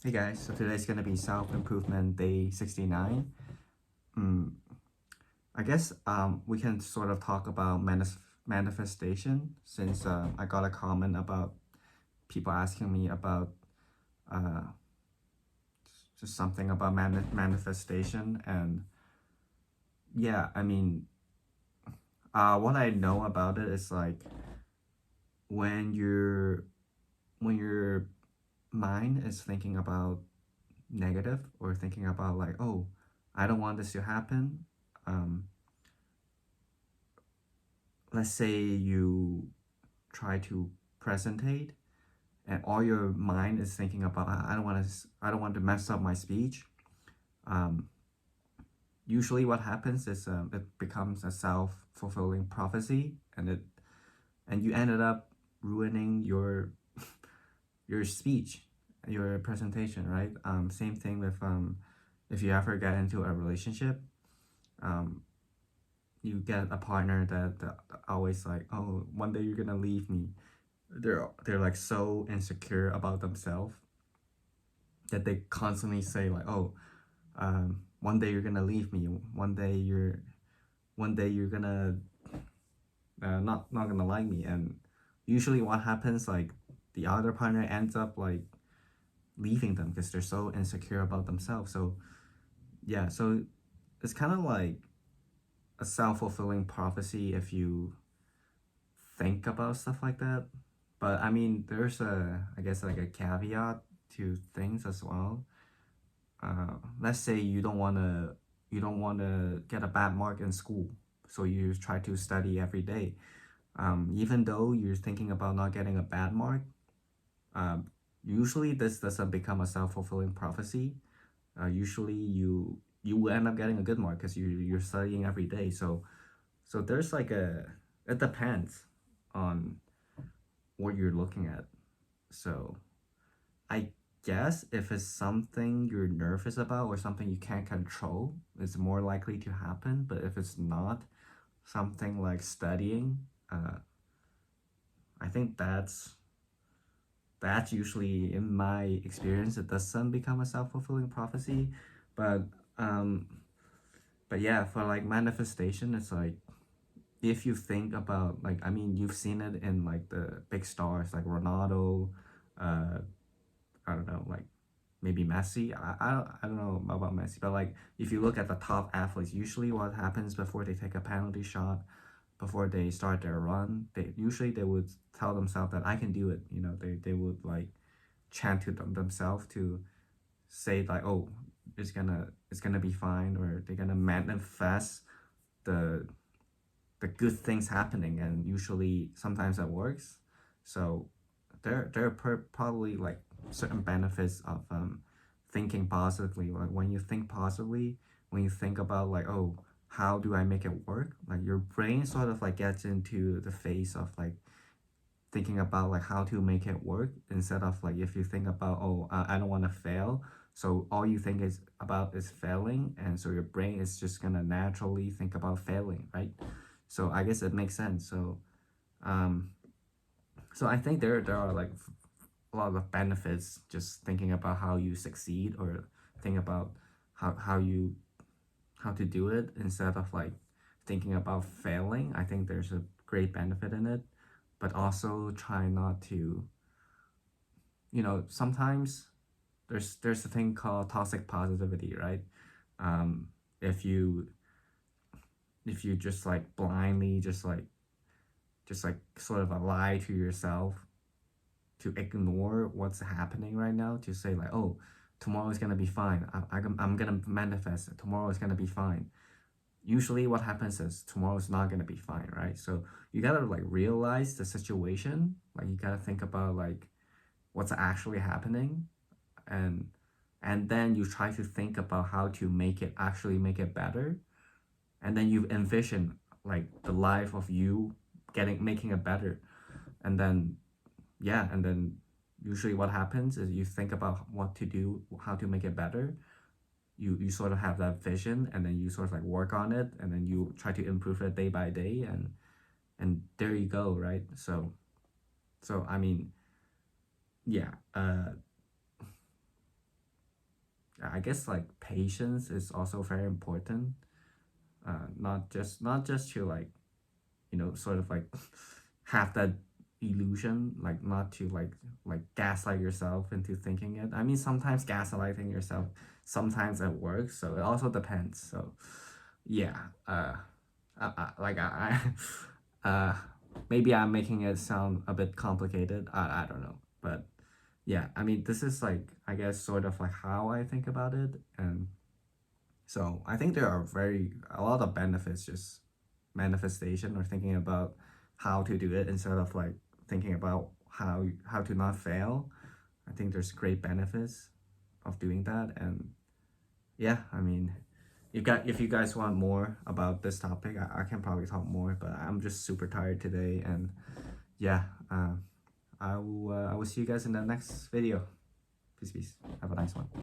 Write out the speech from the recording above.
Hey guys, so today's gonna be self-improvement day 69. Mm, I guess we can sort of talk about manifestation since I got a comment about people asking me about uh, just something about manifestation. And yeah, I mean, what I know about it is like when your when your mind is thinking about negative or thinking about like, oh, I don't want this to happen. um, let's say you try to presentate and all your mind is thinking about I don't want to mess up my speech. um, Usually what happens is it becomes a self-fulfilling prophecy, and you ended up ruining your speech, your presentation, right? Same thing with if you ever get into a relationship. um, you get a partner that always like, oh, one day you're gonna leave me. They're like so insecure about themselves that they constantly say like, oh, one day you're gonna leave me, one day you're gonna not gonna like me. And usually what happens, like, the other partner ends up like leaving them because they're so insecure about themselves. So yeah, so it's kind of like a self-fulfilling prophecy if you think about stuff like that. But I mean, there's I guess like a caveat to things as well. Let's say you don't want to get a bad mark in school, so you try to study every day. Even though you're thinking about not getting a bad mark, um, usually this doesn't become a self-fulfilling prophecy. Usually you will end up getting a good mark because you're studying every day. So there's like a it depends on what you're looking at. So I guess if it's something you're nervous about or something you can't control, it's more likely to happen. But if it's not something like studying, uh, I think that's usually, in my experience, it doesn't become a self-fulfilling prophecy. But um, but yeah, for like manifestation, it's like if you think about, like, I mean, you've seen it in like the big stars like Ronaldo, uh, I don't know, like maybe Messi. I don't know about Messi, but like if you look at the top athletes, usually what happens before they take a penalty shot, before they start their run, they would tell themselves that I can do it. They would like chant to themselves to say like, oh, it's gonna be fine, or they're gonna manifest the the good things happening, and usually sometimes that works. So there are probably like certain benefits of thinking positively. Like when you think positively, when you think about like, oh, how do I make it work, like your brain sort of like gets into the phase of like thinking about like how to make it work, instead of like if you think about, oh, I don't want to fail, so all you think is about is failing, and so your brain is just gonna naturally think about failing, right? So I guess it makes sense. Um so I think there are like a lot of benefits just thinking about how you succeed, or think about how you how to do it, instead of like thinking about failing. I think there's a great benefit in it, but also try not to, sometimes there's a thing called toxic positivity, right? um if you just like blindly just like sort of a lie to yourself, to ignore what's happening right now, to say like, oh, tomorrow is gonna be fine. I'm gonna manifest it. Tomorrow is gonna be fine. Usually what happens is tomorrow is not gonna be fine, right? So you gotta like realize the situation. Like you gotta think about like what's actually happening, and then you try to think about how to make it better, and then you envision like the life of you making it better. And then yeah, and then usually what happens is you think about what to do, how to make it better. You sort of have that vision, and then you sort of like work on it, and then you try to improve it day by day, and there you go, right? So I mean, yeah, I guess like patience is also very important. Not just to like, sort of like have that illusion, like not to like gaslight yourself into thinking it. I mean, sometimes gaslighting yourself, sometimes it works, so it also depends. So yeah, like maybe I'm making it sound a bit complicated. I don't know, but yeah, I mean, this is like, I guess, sort of like how I think about it. And so I think there are a lot of benefits, just manifestation or thinking about how to do it instead of like thinking about how to not fail. I think there's great benefits of doing that. And yeah, I mean, if you guys want more about this topic, I can probably talk more, but I'm just super tired today. And yeah, I will see you guys in the next video. Peace, peace. Have a nice one.